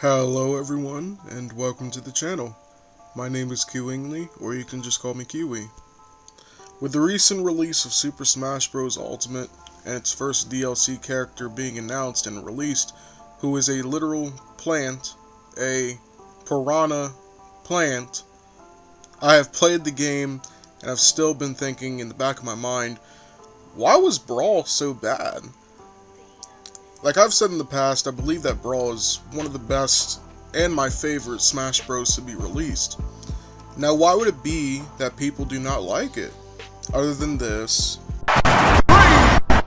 Hello everyone, and welcome to the channel. My name is Kiwingly, or you can just call me Kiwi. With the recent release of Super Smash Bros. Ultimate, and its first DLC character being announced and released, who is a literal plant, a piranha plant, I have played the game, and I've still been thinking in the back of my mind, why was Brawl so bad? Like I've said in the past, I believe that Brawl is one of the best and my favorite Smash Bros. To be released. Now, why would it be that people do not like it? Other than this. 3,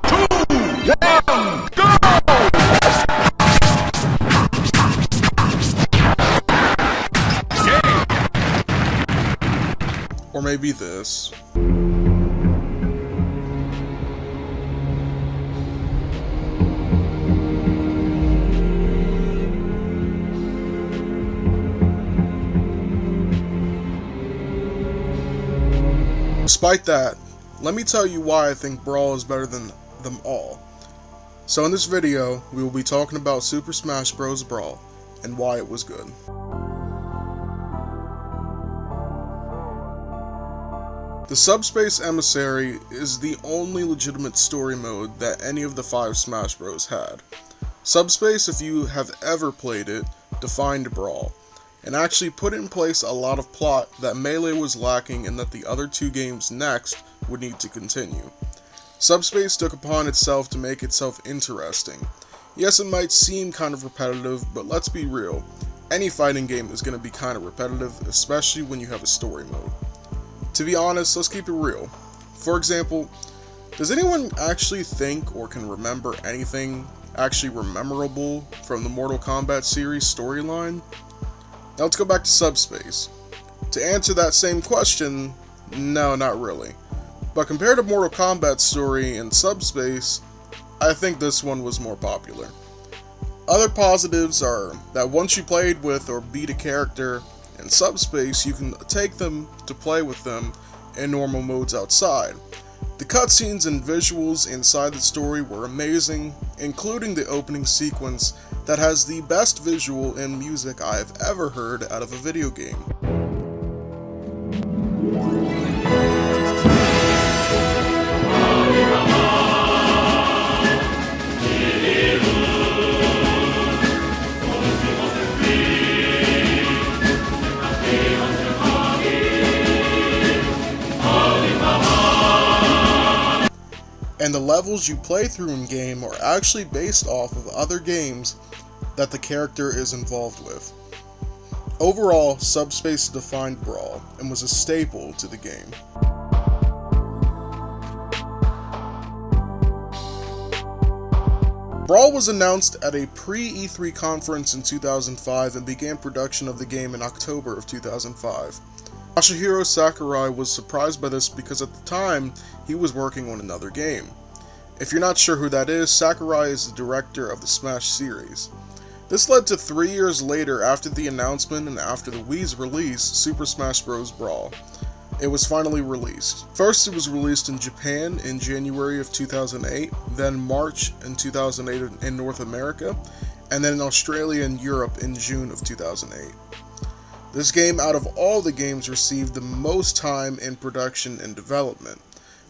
2, 1, go! Or maybe this. Despite that, let me tell you why I think Brawl is better than them all. So in this video, we will be talking about Super Smash Bros. Brawl, and why it was good. The Subspace Emissary is the only legitimate story mode that any of the 5 Smash Bros. Had. Subspace, if you have ever played it, defined Brawl, and actually put in place a lot of plot that Melee was lacking and that the other 2 games next would need to continue. Subspace took upon itself to make itself interesting. Yes, it might seem kind of repetitive, but let's be real, any fighting game is going to be kind of repetitive, especially when you have a story mode. To be honest, let's keep it real. For example, does anyone actually think or can remember anything actually memorable from the Mortal Kombat series storyline? Now let's go back to Subspace. To answer that same question, no, not really. But compared to Mortal Kombat's story in Subspace, I think this one was more popular. Other positives are that once you played with or beat a character in Subspace, you can take them to play with them in normal modes outside. The cutscenes and visuals inside the story were amazing, including the opening sequence that has the best visual and music I have ever heard out of a video game. And the levels you play through in game are actually based off of other games that the character is involved with. Overall, Subspace defined Brawl and was a staple to the game. Brawl was announced at a pre-E3 conference in 2005 and began production of the game in October of 2005. Masahiro Sakurai was surprised by this because at the time, he was working on another game. If you're not sure who that is, Sakurai is the director of the Smash series. This led to 3 years later, after the announcement and after the Wii's release, Super Smash Bros. Brawl. It was finally released. First, it was released in Japan in January of 2008, then March in 2008 in North America, and then in Australia and Europe in June of 2008. This game, out of all the games, received the most time in production and development.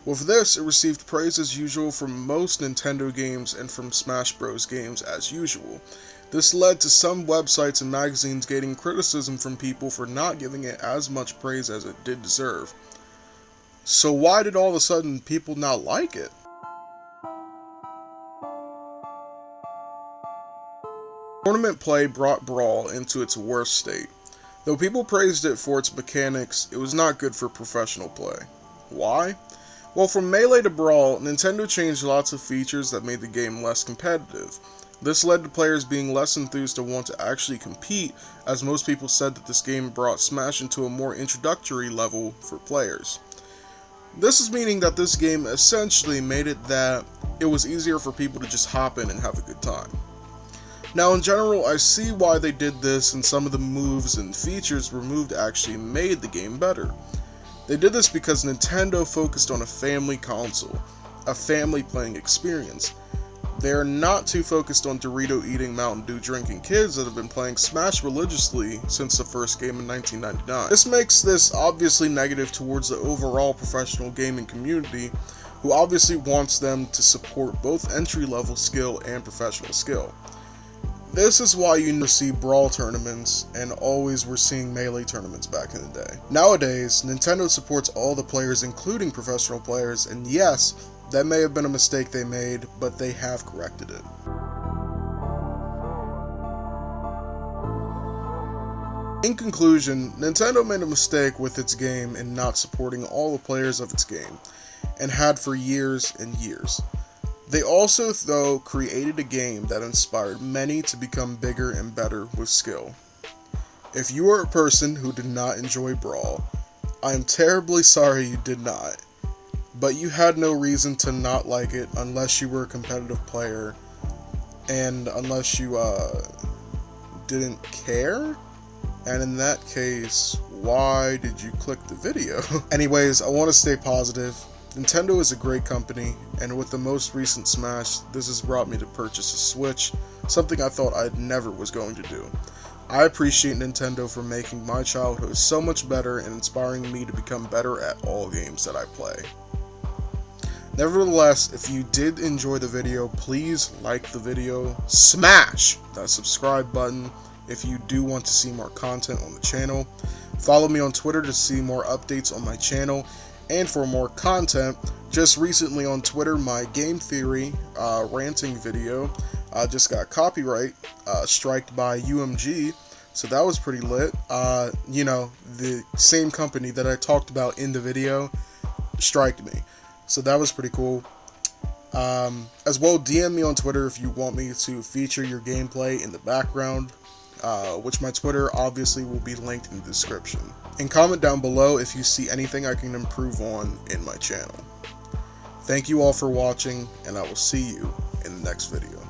With this, it received praise as usual from most Nintendo games and from Smash Bros. Games as usual. This led to some websites and magazines getting criticism from people for not giving it as much praise as it did deserve. So why did all of a sudden people not like it? Tournament play brought Brawl into its worst state. Though people praised it for its mechanics, it was not good for professional play. Why? Well, from Melee to Brawl, Nintendo changed lots of features that made the game less competitive. This led to players being less enthused to want to actually compete, as most people said that this game brought Smash into a more introductory level for players. This is meaning that this game essentially made it that it was easier for people to just hop in and have a good time. Now, in general, I see why they did this, and some of the moves and features removed actually made the game better. They did this because Nintendo focused on a family console, a family playing experience. They are not too focused on Dorito eating, Mountain Dew drinking kids that have been playing Smash religiously since the first game in 1999. This makes this obviously negative towards the overall professional gaming community, who obviously wants them to support both entry-level skill and professional skill. This is why you never see Brawl tournaments, and always were seeing Melee tournaments back in the day. Nowadays, Nintendo supports all the players, including professional players, and yes, that may have been a mistake they made, but they have corrected it. In conclusion, Nintendo made a mistake with its game in not supporting all the players of its game, and had for years and years. They also, though, created a game that inspired many to become bigger and better with skill. If you are a person who did not enjoy Brawl, I am terribly sorry you did not. But you had no reason to not like it unless you were a competitive player, and unless you didn't care? And in that case, why did you click the video? Anyways, I want to stay positive. Nintendo is a great company, and with the most recent Smash, this has brought me to purchase a Switch, something I thought I never was going to do. I appreciate Nintendo for making my childhood so much better and inspiring me to become better at all games that I play. Nevertheless, if you did enjoy the video, please like the video, smash that subscribe button if you do want to see more content on the channel. Follow me on Twitter to see more updates on my channel, and for more content, just recently on Twitter, my Game Theory ranting video just got copyright striked by UMG, so that was pretty lit. You know, the same company that I talked about in the video striked me. So that was pretty cool. As well, DM me on Twitter if you want me to feature your gameplay in the background, which my Twitter obviously will be linked in the description. And comment down below if you see anything I can improve on in my channel. Thank you all for watching, and I will see you in the next video.